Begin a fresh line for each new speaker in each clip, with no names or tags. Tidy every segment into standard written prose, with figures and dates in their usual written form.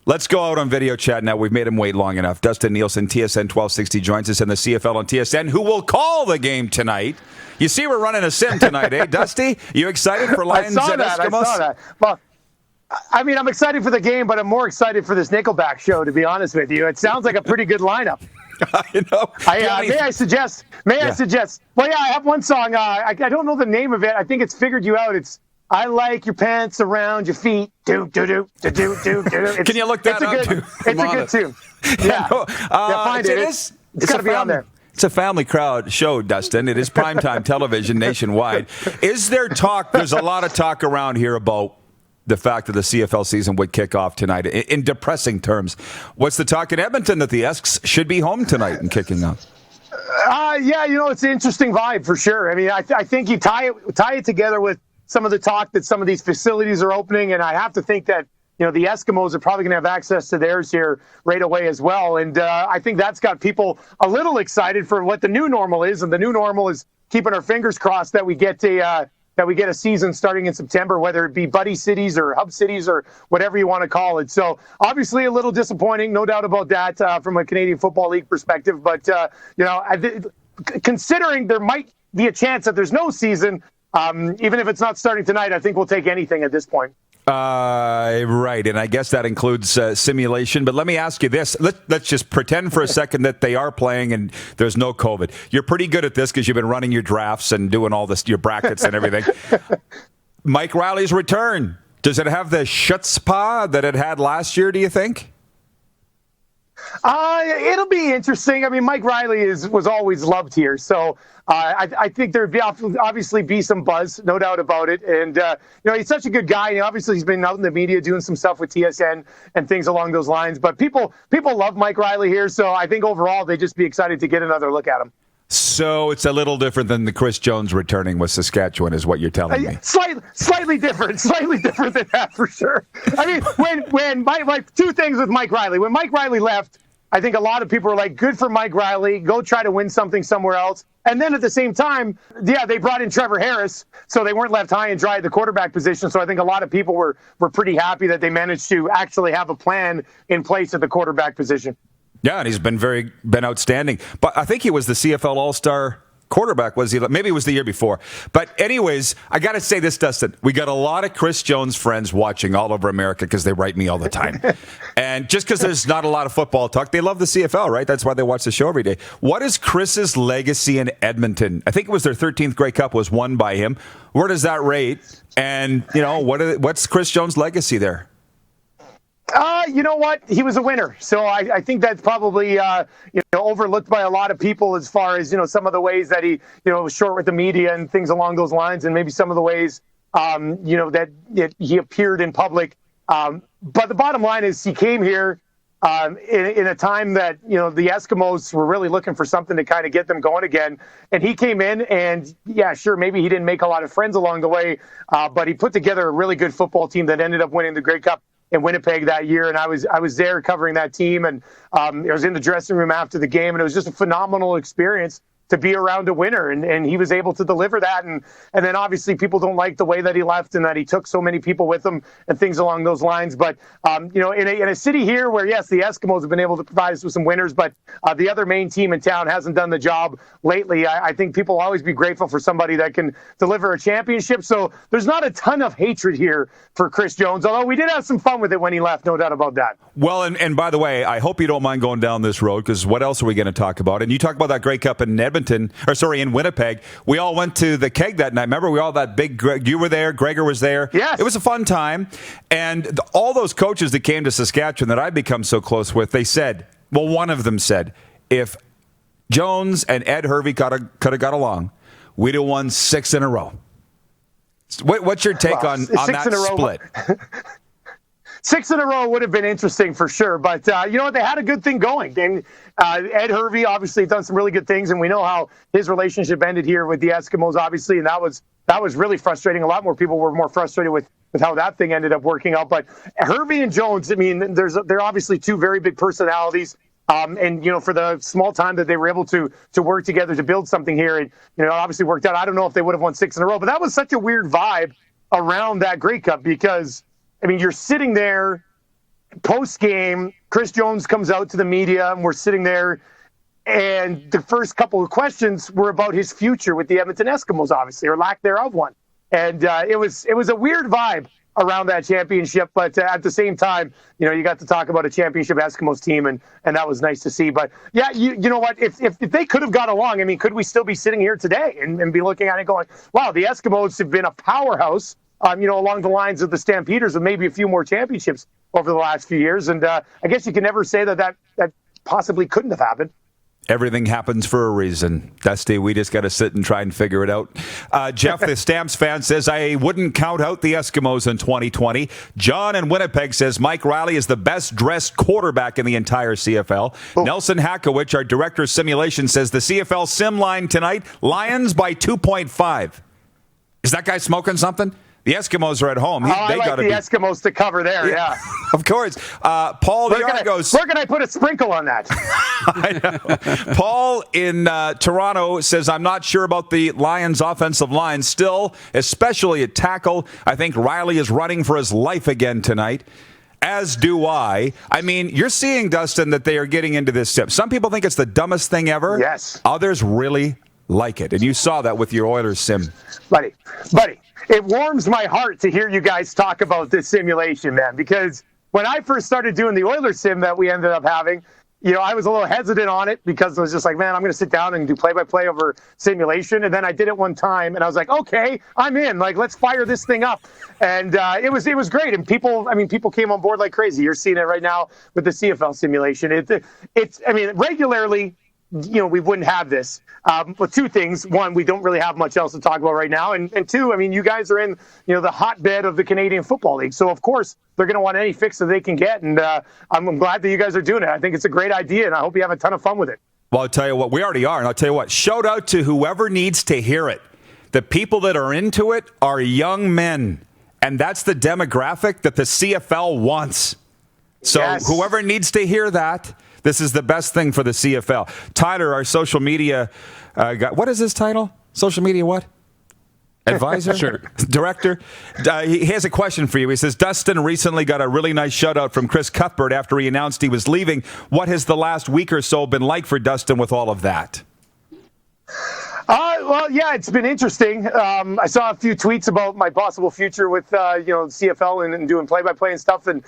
Let's go out on video chat now. We've made him wait long enough. Dustin Nielson, TSN 1260, joins us in the CFL on TSN, who will call the game tonight. You see we're running a sim tonight, eh, Dusty? You excited for Lions and Eskimos?
I saw that. Well, I mean, I'm excited for the game, but I'm more excited for this Nickelback show, to be honest with you. It sounds like a pretty good lineup.
I know.
May I suggest? Well, yeah, I have one song. I don't know the name of it. I think it's Figured You Out. It's I Like Your Pants Around Your Feet. Do, do, do, do, do, do, do.
Can you look that up, too?
It's a good tune. Yeah. Find it. It's got to be on there.
It's a family crowd show, Dustin. It is primetime television nationwide. Is there talk? There's a lot of talk around here about the fact that the CFL season would kick off tonight in depressing terms. What's the talk in Edmonton that the Esks should be home tonight and kicking off?
Yeah, it's an interesting vibe for sure. I mean, I think you tie it together with some of the talk that some of these facilities are opening, and I have to think that the Eskimos are probably going to have access to theirs here right away as well. And I think that's got people a little excited for what the new normal is, and the new normal is keeping our fingers crossed that we get a season starting in September, whether it be buddy cities or hub cities or whatever you want to call it. So obviously a little disappointing, no doubt about that, from a Canadian Football League perspective. But, considering there might be a chance that there's no season, even if it's not starting tonight, I think we'll take anything at this point.
Right, and I guess that includes simulation. But let me ask you this. Let's just pretend for a second that they are playing and there's no COVID. You're pretty good at this because you've been running your drafts and doing all this, your brackets and everything. Mike Riley's return, does it have the chutzpah that it had last year, do you think?
It'll be interesting. I mean, Mike Riley was always loved here, so I think there'd obviously be some buzz, no doubt about it. And he's such a good guy. Obviously, he's been out in the media doing some stuff with TSN and things along those lines. But people love Mike Riley here, so I think overall they'd just be excited to get another look at him.
So it's a little different than the Chris Jones returning with Saskatchewan, is what you're telling me.
Slightly different than that for sure. I mean, when two things with Mike Riley. When Mike Riley left, I think a lot of people were like, good for Mike Riley, go try to win something somewhere else. And then at the same time, they brought in Trevor Harris, so they weren't left high and dry at the quarterback position. So I think a lot of people were pretty happy that they managed to actually have a plan in place at the quarterback position.
Yeah, and he's been outstanding. But I think he was the CFL All-Star quarterback, was he? Maybe it was the year before. But anyways, I got to say this, Dustin. We got a lot of Chris Jones friends watching all over America because they write me all the time. And just because there's not a lot of football talk, they love the CFL, right? That's why they watch the show every day. What is Chris's legacy in Edmonton? I think it was their 13th Grey Cup was won by him. Where does that rate? And, what's Chris Jones' legacy there?
You know what? He was a winner. So I think that's probably, overlooked by a lot of people as far as, some of the ways that he, was short with the media and things along those lines. And maybe some of the ways, that he appeared in public. But the bottom line is he came here in a time that, the Eskimos were really looking for something to kind of get them going again. And he came in and, yeah, sure, maybe he didn't make a lot of friends along the way, but he put together a really good football team that ended up winning the Grey Cup in Winnipeg that year, and I was there covering that team, and I was in the dressing room after the game, and it was just a phenomenal experience to be around a winner, and he was able to deliver that, and then obviously people don't like the way that he left and that he took so many people with him and things along those lines. But in a city here where, yes, the Eskimos have been able to provide us with some winners, but the other main team in town hasn't done the job lately. I think people will always be grateful for somebody that can deliver a championship. So there's not a ton of hatred here for Chris Jones, although we did have some fun with it when he left, no doubt about that.
Well, and by the way, I hope you don't mind going down this road, because what else are we going to talk about? And you talk about that Grey Cup in in Winnipeg. We all went to the keg that night. Remember, we all that big. You were there. Gregor was there.
Yes.
It was a fun time. And all those coaches that came to Saskatchewan that I've become so close with, they said, well, one of them said, if Jones and Ed Hervey could have got along, we'd have won 6 in a row. What's your take on that split?
6 in a row would have been interesting for sure, but you know what? They had a good thing going. And Ed Hervey obviously done some really good things, and we know how his relationship ended here with the Eskimos, obviously, and that was really frustrating. A lot more people were more frustrated with how that thing ended up working out. But Hervey and Jones, I mean, they're obviously two very big personalities. And, for the small time that they were able to work together to build something here, it, obviously worked out. I don't know if they would have won 6 in a row, but that was such a weird vibe around that Grey Cup because, I mean, you're sitting there post game, Chris Jones comes out to the media, and we're sitting there, and the first couple of questions were about his future with the Edmonton Eskimos, obviously, or lack thereof one. And it was a weird vibe around that championship, but at the same time, you got to talk about a championship Eskimos team, and that was nice to see. But yeah, you know what? If they could have got along, I mean, could we still be sitting here today and be looking at it going, wow, the Eskimos have been a powerhouse, along the lines of the Stampeders, and maybe a few more championships over the last few years. And I guess you can never say that possibly couldn't have happened.
Everything happens for a reason. Dusty, we just got to sit and try and figure it out. Jeff, the Stamps fan, says, I wouldn't count out the Eskimos in 2020. John in Winnipeg says, Mike Riley is the best-dressed quarterback in the entire CFL. Oh. Nelson Hakowicz, our director of simulation, says the CFL sim line tonight, Lions by 2.5. Is that guy smoking something? The Eskimos are at home.
I like the Eskimos to cover there, yeah.
Of course. Paul, the Argos.
Where can I put a sprinkle on that?
I know. Paul in Toronto says, I'm not sure about the Lions' offensive line. Still, especially at tackle, I think Riley is running for his life again tonight. As do I. I mean, you're seeing, Dustin, that they are getting into this sim. Some people think it's the dumbest thing ever.
Yes.
Others really like it. And you saw that with your Oilers sim.
Buddy. It warms my heart to hear you guys talk about this simulation, man, because when I first started doing the Oilers sim that we ended up having, I was a little hesitant on it because I was just like, man, I'm going to sit down and do play-by-play over simulation. And then I did it one time, and I was like, okay, I'm in. Like, let's fire this thing up. And it was great. And people came on board like crazy. You're seeing it right now with the CFL simulation. It's regularly, we wouldn't have this. But two things. One, we don't really have much else to talk about right now. And two, you guys are in, the hotbed of the Canadian Football League. So, of course, they're going to want any fix that they can get. And I'm glad that you guys are doing it. I think it's a great idea, and I hope you have a ton of fun with it.
Well, I'll tell you what, we already are. And I'll tell you what, shout out to whoever needs to hear it. The people that are into it are young men. And that's the demographic that the CFL wants. So yes. Whoever needs to hear that, this is the best thing for the CFL. Tyler, our social media guy, what is his title? Social media what? Advisor?
Sure.
Director? He has a question for you. He says, Dustin recently got a really nice shout-out from Chris Cuthbert after he announced he was leaving. What has the last week or so been like for Dustin with all of that?
Well, yeah, it's been interesting. I saw a few tweets about my possible future with, CFL and doing play-by-play and stuff. And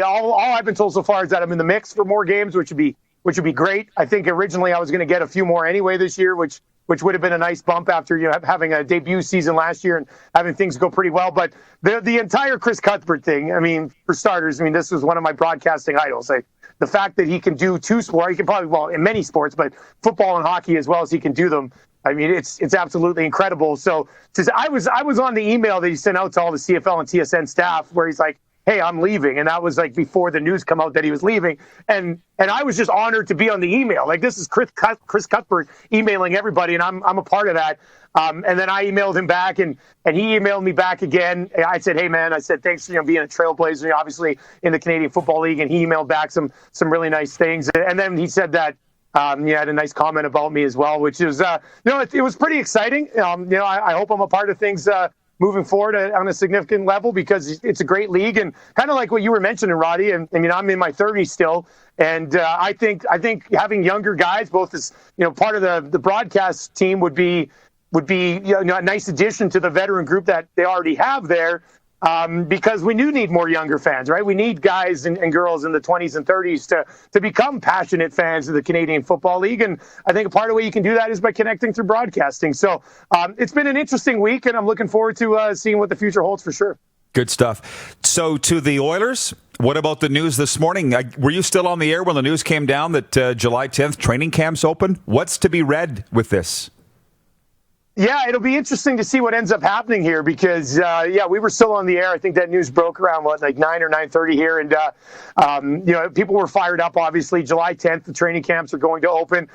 all I've been told so far is that I'm in the mix for more games, which would be great. I think originally I was going to get a few more anyway this year, which would have been a nice bump after having a debut season last year and having things go pretty well. But the entire Chris Cuthbert thing, for starters, this was one of my broadcasting idols. The fact that he can do two sports, he can probably, in many sports, but football and hockey as well as he can do them. It's absolutely incredible. So I was on the email that he sent out to all the CFL and TSN staff where he's like, hey, I'm leaving. And that was like before the news come out that he was leaving. And I was just honored to be on the email. Like, this is Chris Cuthbert emailing everybody, and I'm a part of that. And then I emailed him back, and he emailed me back again. I said, hey, man, thanks for being a trailblazer, obviously, in the Canadian Football League. And he emailed back some really nice things. And then he said that he had a nice comment about me as well, which is, it was pretty exciting. I hope I'm a part of things moving forward on a significant level because it's a great league. And kind of like what you were mentioning, Roddy, and I'm in my 30s still. And I think having younger guys, both as, part of the broadcast team would be a nice addition to the veteran group that they already have there. Because we do need more younger fans, right? We need guys and girls in the 20s and 30s to become passionate fans of the Canadian Football League. And I think a part of the way you can do that is by connecting through broadcasting. So it's been an interesting week, and I'm looking forward to seeing what the future holds for sure.
Good stuff. So to the Oilers, what about the news this morning? Were you still on the air when the news came down that July 10th training camps open? What's to be read with this?
Yeah, it'll be interesting to see what ends up happening here because, we were still on the air. I think that news broke around, 9 or 9:30 here. And, people were fired up, obviously. July 10th, the training camps are going to open.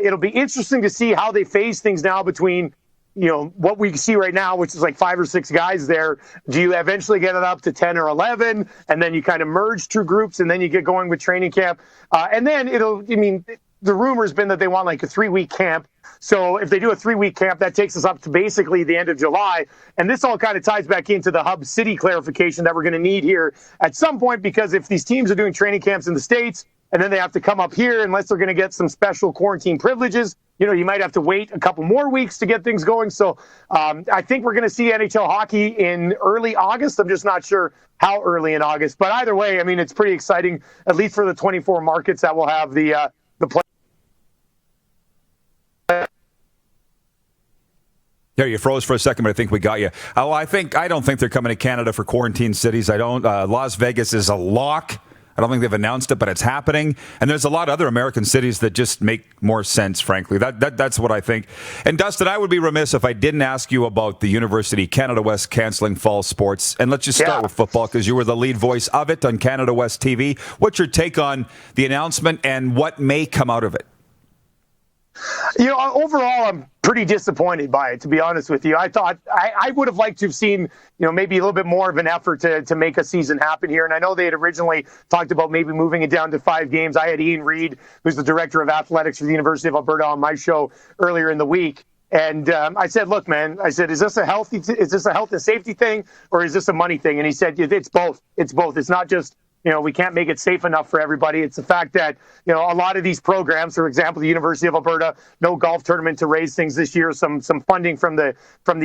It'll be interesting to see how they phase things now between, what we see right now, which is like 5 or 6 guys there. Do you eventually get it up to 10 or 11? And then you kind of merge two groups and then you get going with training camp. And then the rumor's been that they want like a 3-week camp. So if they do a 3-week camp, that takes us up to basically the end of July. And this all kind of ties back into the hub city clarification that we're going to need here at some point, because if these teams are doing training camps in the States and then they have to come up here, unless they're going to get some special quarantine privileges, you might have to wait a couple more weeks to get things going. So I think we're going to see NHL hockey in early August. I'm just not sure how early in August. But either way, I mean, it's pretty exciting, at least for the 24 markets that will have the play.
Yeah, you froze for a second, but I think we got you. I don't think they're coming to Canada for quarantine cities. I don't. Las Vegas is a lock. I don't think they've announced it, but it's happening. And there's a lot of other American cities that just make more sense, frankly. That's what I think. And Dustin, I would be remiss if I didn't ask you about the University Canada West canceling fall sports. And let's just start with football, because you were the lead voice of it on Canada West TV. What's your take on the announcement and what may come out of it?
Overall, I'm pretty disappointed by it, to be honest with you. I thought I would have liked to have seen, maybe a little bit more of an effort to make a season happen here. And I know they had originally talked about maybe moving it down to 5 games. I had Ian Reid, who's the director of athletics for the University of Alberta, on my show earlier in the week. And I said, look, man, is this a health and safety thing, or is this a money thing? And he said, it's both. It's both. It's not just, we can't make it safe enough for everybody. It's the fact that, a lot of these programs, for example, the University of Alberta, no golf tournament to raise things this year. Some funding from the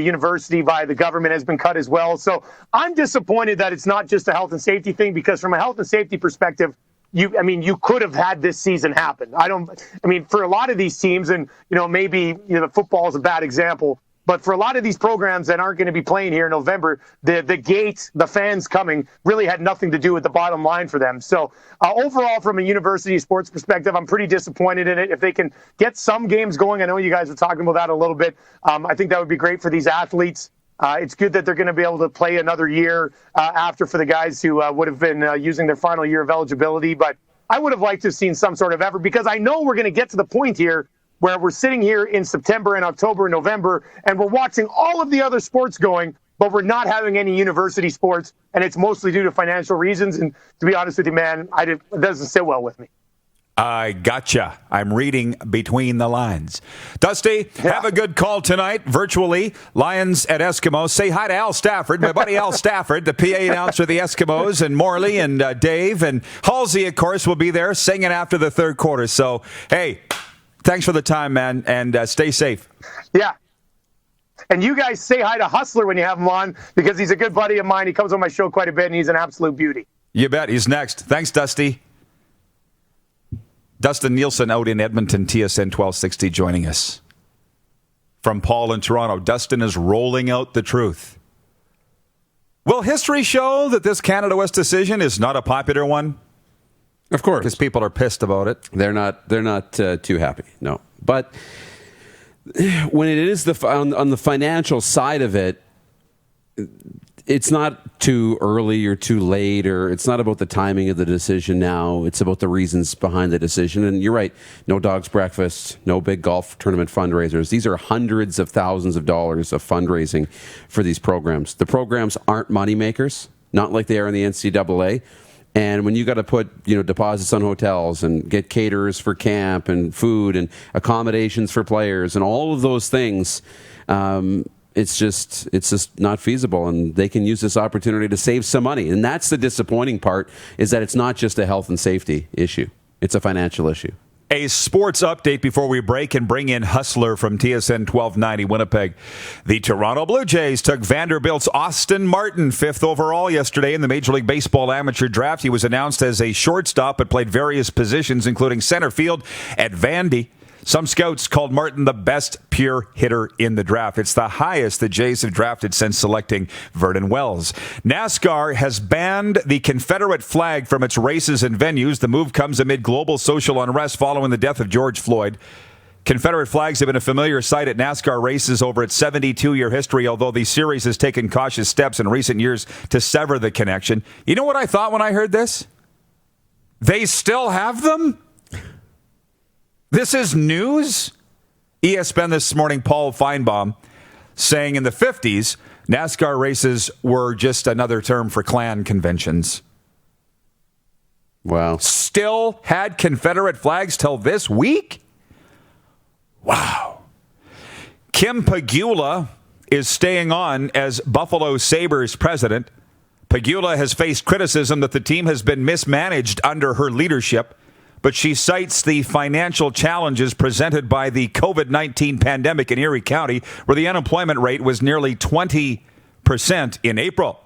university via the government has been cut as well. So I'm disappointed that it's not just a health and safety thing, because from a health and safety perspective, you could have had this season happen. For a lot of these teams, and, maybe, football is a bad example, but for a lot of these programs that aren't going to be playing here in November, the fans coming really had nothing to do with the bottom line for them. So overall, from a university sports perspective, I'm pretty disappointed in it. If they can get some games going, I know you guys were talking about that a little bit. I think that would be great for these athletes. It's good that they're going to be able to play another year after for the guys who would have been using their final year of eligibility. But I would have liked to have seen some sort of effort, because I know we're going to get to the point here where we're sitting here in September and October and November, and we're watching all of the other sports going, but we're not having any university sports, and it's mostly due to financial reasons. And to be honest with you, man, it doesn't sit well with me.
I gotcha. I'm reading between the lines. Dusty, have a good call tonight, virtually. Lions at Eskimos. Say hi to Al Stafford, my buddy Al Stafford, the PA announcer of the Eskimos, and Morley and Dave. And Halsey, of course, will be there singing after the third quarter. So, hey, thanks for the time, man, and stay safe.
Yeah. And you guys say hi to Hustler when you have him on, because he's a good buddy of mine. He comes on my show quite a bit, and he's an absolute beauty.
You bet. He's next. Thanks, Dusty. Dustin Nielson out in Edmonton, TSN 1260, joining us. From Paul in Toronto, Dustin is rolling out the truth. Will history show that this Canada West decision is not a popular one?
Of course.
Because people are pissed about it.
They're not too happy, no. But when it is on the financial side of it, it's not too early or too late, or it's not about the timing of the decision now. It's about the reasons behind the decision. And you're right, no dog's breakfast, no big golf tournament fundraisers. These are hundreds of thousands of dollars of fundraising for these programs. The programs aren't moneymakers, not like they are in the NCAA. And when you got to put deposits on hotels and get caterers for camp and food and accommodations for players and all of those things, it's just not feasible, and they can use this opportunity to save some money. And that's the disappointing part, is that it's not just a health and safety issue. It's a financial issue.
A sports update before we break and bring in Hustler from TSN 1290 Winnipeg. The Toronto Blue Jays took Vanderbilt's Austin Martin 5th overall yesterday in the Major League Baseball amateur draft. He was announced as a shortstop but played various positions, including center field at Vandy. Some scouts called Martin the best pure hitter in the draft. It's the highest the Jays have drafted since selecting Vernon Wells. NASCAR has banned the Confederate flag from its races and venues. The move comes amid global social unrest following the death of George Floyd. Confederate flags have been a familiar sight at NASCAR races over its 72-year history, although the series has taken cautious steps in recent years to sever the connection. You know what I thought when I heard this? They still have them? This is news? ESPN this morning, Paul Feinbaum, saying in the 50s, NASCAR races were just another term for Klan conventions.
Wow.
Still had Confederate flags till this week? Wow. Kim Pegula is staying on as Buffalo Sabres president. Pegula has faced criticism that the team has been mismanaged under her leadership, but she cites the financial challenges presented by the COVID-19 pandemic in Erie County, where the unemployment rate was nearly 20% in April.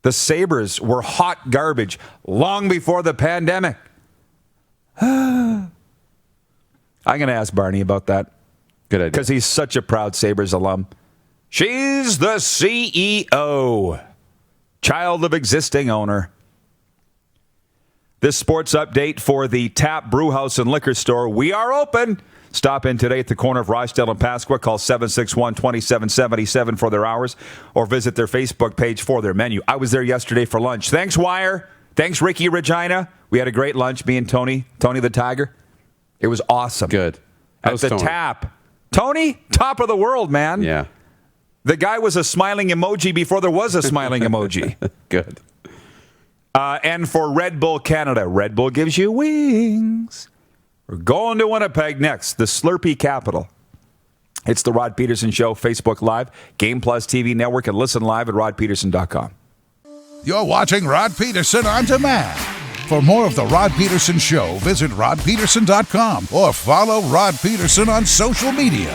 The Sabres were hot garbage long before the pandemic. I'm going to ask Barney about that.
Good idea.
Because he's such a proud Sabres alum. She's the CEO, child of existing owner. This sports update for the Tap Brewhouse and Liquor Store. We are open. Stop in today at the corner of Rochdale and Pasqua. Call 761-2777 for their hours or visit their Facebook page for their menu. I was there yesterday for lunch. Thanks, Wire. Thanks, Ricky Regina. We had a great lunch, me and Tony the Tiger. It was awesome.
Good.
At the Tap. Tony, top of the world, man.
Yeah.
The guy was a smiling emoji before there was a smiling emoji.
Good.
And for Red Bull Canada, Red Bull gives you wings. We're going to Winnipeg next, the Slurpee capital. It's the Rod Pedersen Show, Facebook Live, Game Plus TV Network, and listen live at rodpedersen.com.
You're watching Rod Pedersen On Demand. For more of the Rod Pedersen Show, visit rodpedersen.com or follow Rod Pedersen on social media.